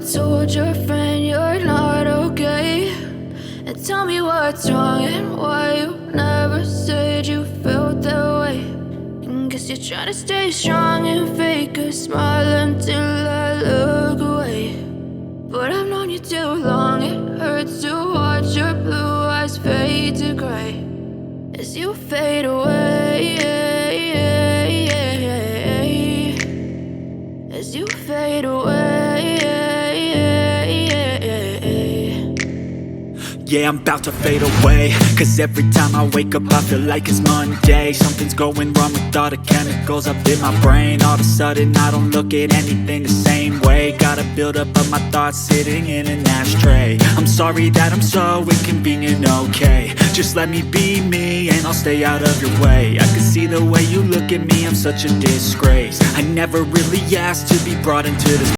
told your friend you're not okay? And tell me what's wrong and why you never said you felt that way. And guess you're trying to stay strong and fake a smile until I look away. But I've known you too long, it hurts to watch your blue eyes fade to gray as you fade away, as you fade away. Yeah, I'm about to fade away, cause every time I wake up I feel like it's Monday. Something's going wrong with all the chemicals up in my brain. All of a sudden I don't look at anything the same way. Got a buildup of my thoughts sitting in an ashtray. I'm sorry that I'm so inconvenient, okay? Just let me be me and I'll stay out of your way. I can see the way you look at me, I'm such a disgrace. I never really asked to be brought into this